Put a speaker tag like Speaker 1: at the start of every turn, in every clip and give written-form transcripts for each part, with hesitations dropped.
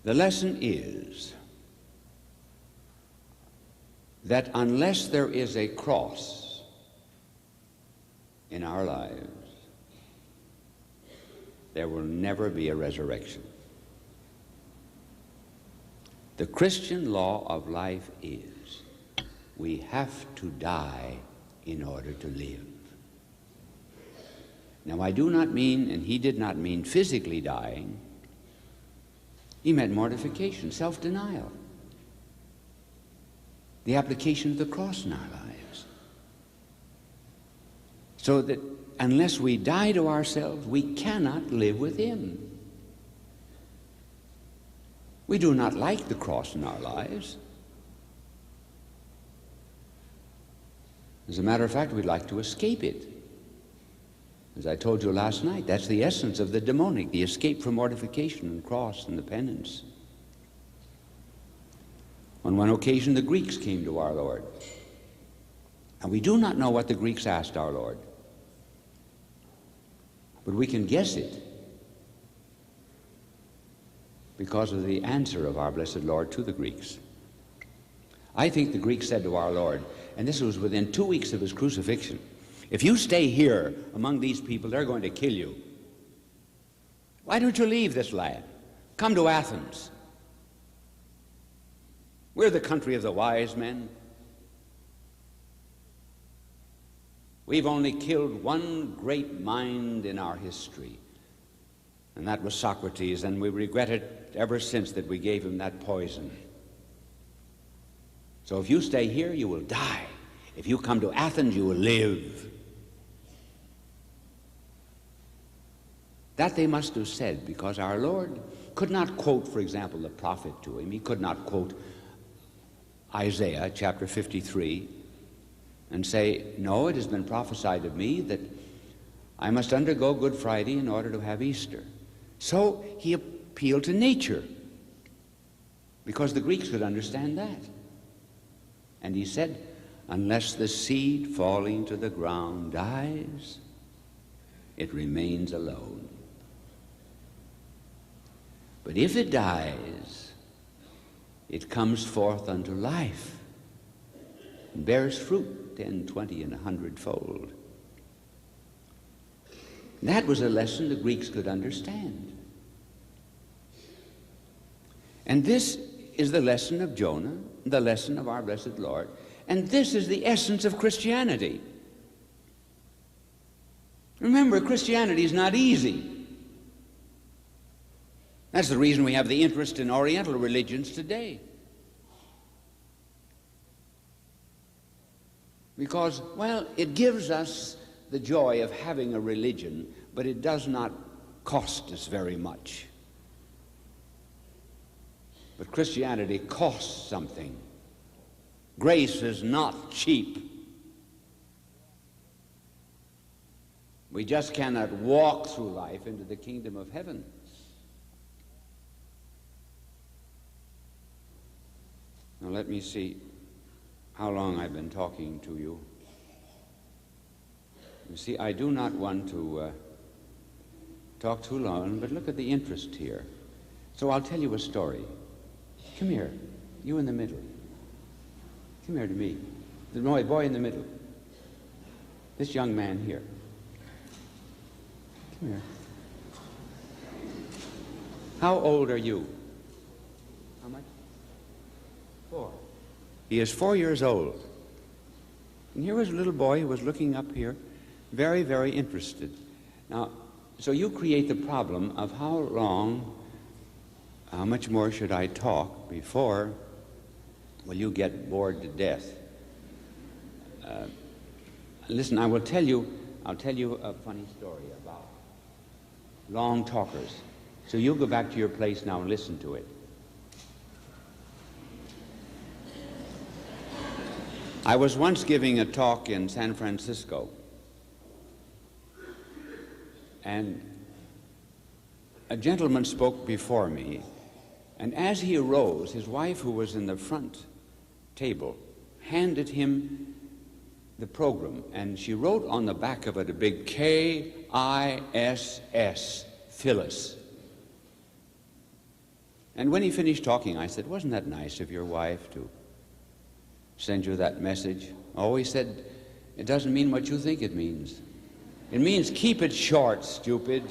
Speaker 1: The lesson is that unless there is a cross in our lives, there will never be a resurrection. The Christian law of life is we have to die in order to live. Now, I do not mean, and he did not mean physically dying. He meant mortification, self-denial, the application of the cross in our lives. So that unless we die to ourselves, we cannot live with him. We do not like the cross in our lives. As a matter of fact, we'd like to escape it. As I told you last night, that's the essence of the demonic, the escape from mortification and cross and the penance. On one occasion, the Greeks came to our Lord. And we do not know what the Greeks asked our Lord. But we can guess it because of the answer of our blessed Lord to the Greeks. I think the Greeks said to our Lord, and this was within 2 weeks of his crucifixion, if you stay here among these people, they're going to kill you. Why don't you leave this land? Come to Athens. We're the country of the wise men. We've only killed one great mind in our history, and that was Socrates, and we regret it ever since that we gave him that poison. So if you stay here, you will die. If you come to Athens, you will live. That they must have said because our Lord could not quote, for example, the prophet to him. He could not quote Isaiah chapter 53 and say, no, it has been prophesied of me that I must undergo Good Friday in order to have Easter. So he appealed to nature because the Greeks could understand that. And he said, unless the seed falling to the ground dies, it remains alone. But if it dies, it comes forth unto life and bears fruit 10, 20, and 100-fold. That was a lesson the Greeks could understand. And this is the lesson of Jonah, the lesson of our blessed Lord, and this is the essence of Christianity. Remember, Christianity is not easy. That's the reason we have the interest in Oriental religions today. Because, well, it gives us the joy of having a religion, but it does not cost us very much. But Christianity costs something. Grace is not cheap. We just cannot walk through life into the kingdom of heaven. Now let me see how long I've been talking to you. You see, I do not want to talk too long, but look at the interest here. So I'll tell you a story. Come here, you in the middle. Come here to me. The boy in the middle. This young man here. Come here. How old are you? How much? 4. He is 4 years old. And here was a little boy who was looking up here, very, very interested. Now, so you create the problem of how much more should I talk before, well, you get bored to death. Listen, I'll tell you a funny story about long talkers. So you go back to your place now and listen to it. I was once giving a talk in San Francisco, and a gentleman spoke before me, and as he arose, his wife, who was in the front table, handed him the program, and she wrote on the back of it a big K-I-S-S, Phyllis. And when he finished talking, I said, "Wasn't that nice of your wife to send you that message?" Oh, he said, "It doesn't mean what you think it means. It means keep it short, stupid."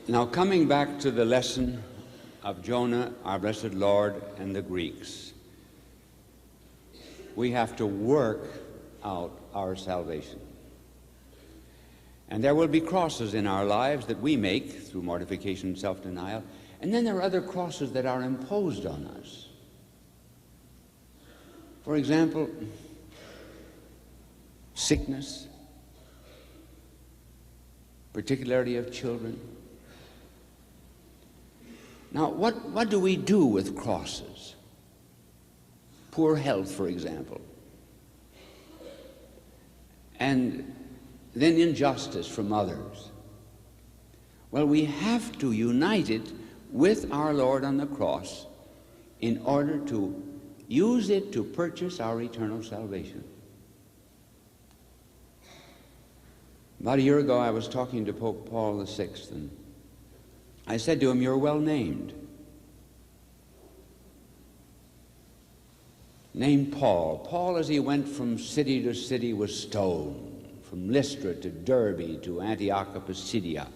Speaker 1: Now, coming back to the lesson of Jonah, our blessed Lord, and the Greeks, we have to work out our salvation. And there will be crosses in our lives that we make through mortification and self-denial, and then there are other crosses that are imposed on us. For example, sickness, particularly of children. Now, what do we do with crosses? Poor health, for example. And then injustice from others. Well, we have to unite it with our Lord on the cross in order to use it to purchase our eternal salvation. About a year ago, I was talking to Pope Paul VI, and I said to him, "You're well named. Named Paul. Paul, as he went from city to city, was stoned, from Lystra to Derbe to Antioch of Pisidia.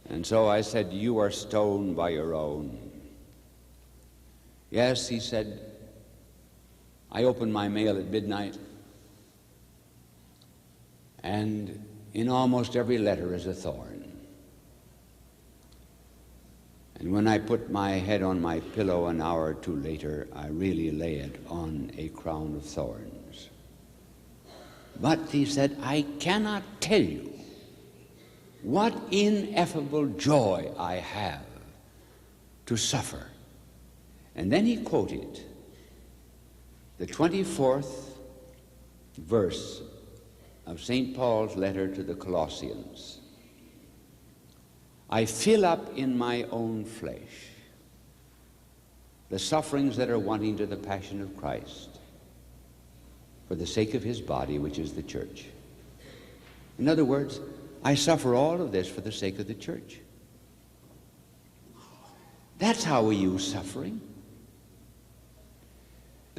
Speaker 1: And so I said, you are stoned by your own. Yes, he said, I opened my mail at midnight, and in almost every letter is a thorn. And when I put my head on my pillow an hour or two later, I really lay it on a crown of thorns. But, he said, I cannot tell you what ineffable joy I have to suffer. And then he quoted the 24th verse of St. Paul's letter to the Colossians. I fill up in my own flesh the sufferings that are wanting to the passion of Christ for the sake of his body, which is the church. In other words, I suffer all of this for the sake of the church. That's how we use suffering.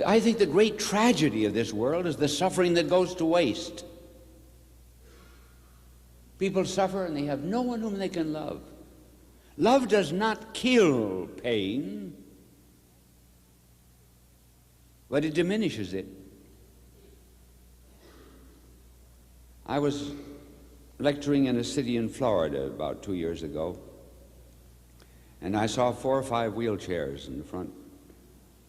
Speaker 1: I think the great tragedy of this world is the suffering that goes to waste. People suffer and they have no one whom they can love. Love does not kill pain, but it diminishes it. I was lecturing in a city in Florida about 2 years ago, and I saw 4 or 5 wheelchairs in the front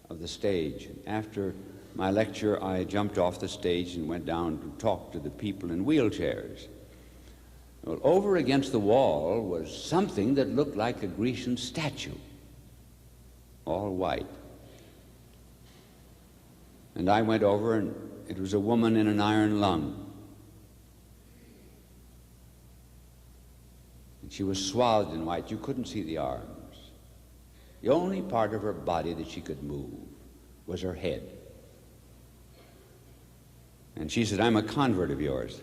Speaker 1: of the stage. After my lecture, I jumped off the stage and went down to talk to the people in wheelchairs. Well, over against the wall was something that looked like a Grecian statue, all white. And I went over, and it was a woman in an iron lung. And she was swathed in white. You couldn't see the arms. The only part of her body that she could move was her head. And she said, I'm a convert of yours.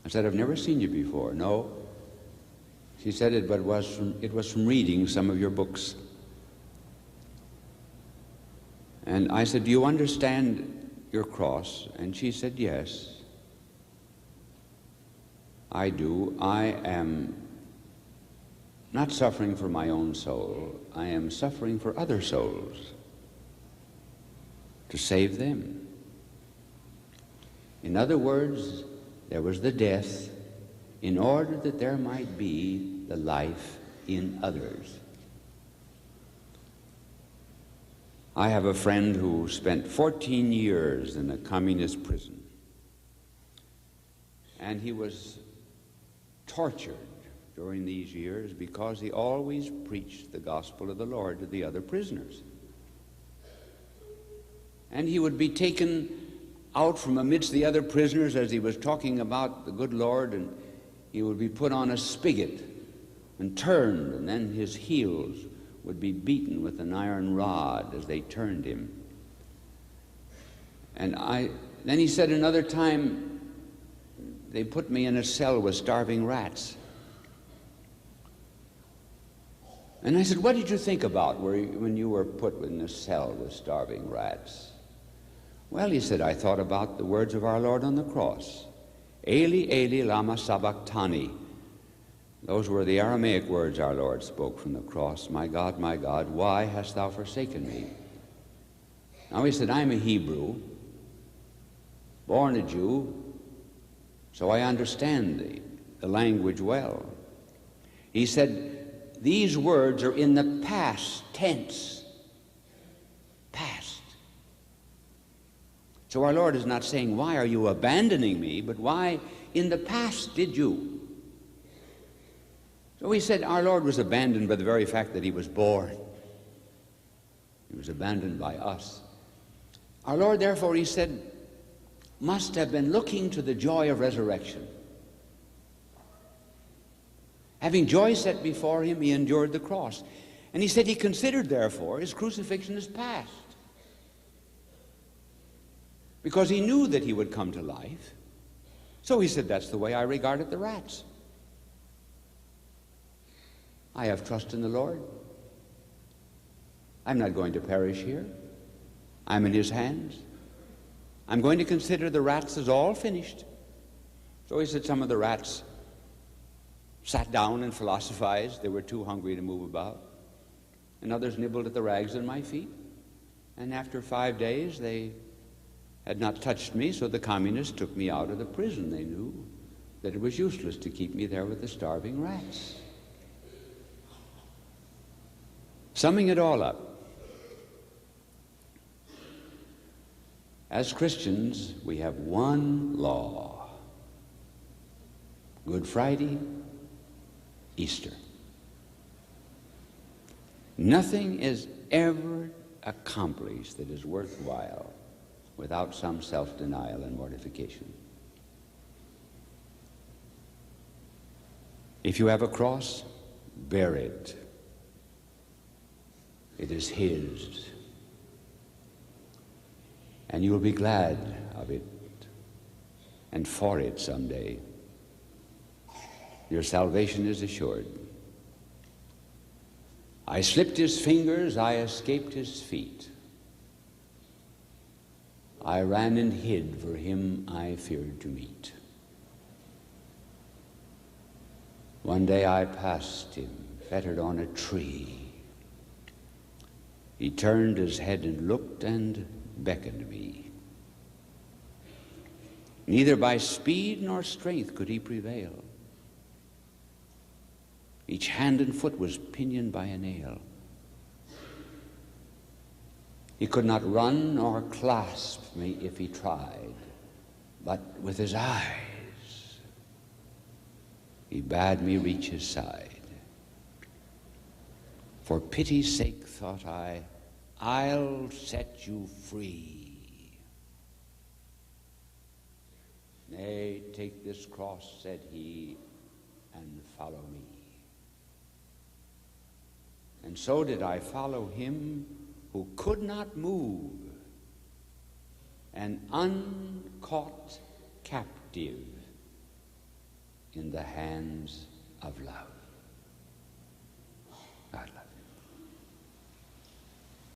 Speaker 1: I said, I've never seen you before. No. She said, it was from reading some of your books. And I said, do you understand your cross? And she said, yes, I do. I am not suffering for my own soul. I am suffering for other souls, to save them. In other words, there was the death in order that there might be the life in others. I have a friend who spent 14 years in a communist prison, and he was tortured during these years because he always preached the gospel of the Lord to the other prisoners. And he would be taken out from amidst the other prisoners as he was talking about the good Lord, and he would be put on a spigot and turned, and then his heels would be beaten with an iron rod as they turned him. And then he said another time, they put me in a cell with starving rats. And I said, what did you think about when you were put in a cell with starving rats? Well, he said, I thought about the words of our Lord on the cross. Eli, Eli, lama sabachthani. Those were the Aramaic words our Lord spoke from the cross. My God, why hast thou forsaken me? Now he said, I'm a Hebrew, born a Jew, so I understand the language well. He said, these words are in the past tense. Past. So our Lord is not saying, why are you abandoning me, but why in the past did you? So he said our Lord was abandoned by the very fact that he was born. He was abandoned by us. Our Lord, therefore, he said, must have been looking to the joy of resurrection. Having joy set before him, he endured the cross. And he said he considered, therefore, his crucifixion as past. Because he knew that he would come to life. So he said, that's the way I regarded the rats. I have trust in the Lord. I'm not going to perish here. I'm in his hands. I'm going to consider the rats as all finished. So he said some of the rats sat down and philosophized. They were too hungry to move about. And others nibbled at the rags on my feet. And after 5 days, they had not touched me, so the communists took me out of the prison. They knew that it was useless to keep me there with the starving rats. Summing it all up, as Christians, we have one law: Good Friday, Easter. Nothing is ever accomplished that is worthwhile without some self-denial and mortification. If you have a cross, bear it. It is his. And you will be glad of it and for it someday. Your salvation is assured. I slipped his fingers, I escaped his feet. I ran and hid, for him I feared to meet. One day I passed him, fettered on a tree. He turned his head and looked and beckoned me. Neither by speed nor strength could he prevail. Each hand and foot was pinioned by a nail. He could not run nor clasp me if he tried, but with his eyes he bade me reach his side. For pity's sake, thought I, I'll set you free. Nay, take this cross, said he, and follow me. And so did I follow him who could not move, an uncaught captive in the hands of love.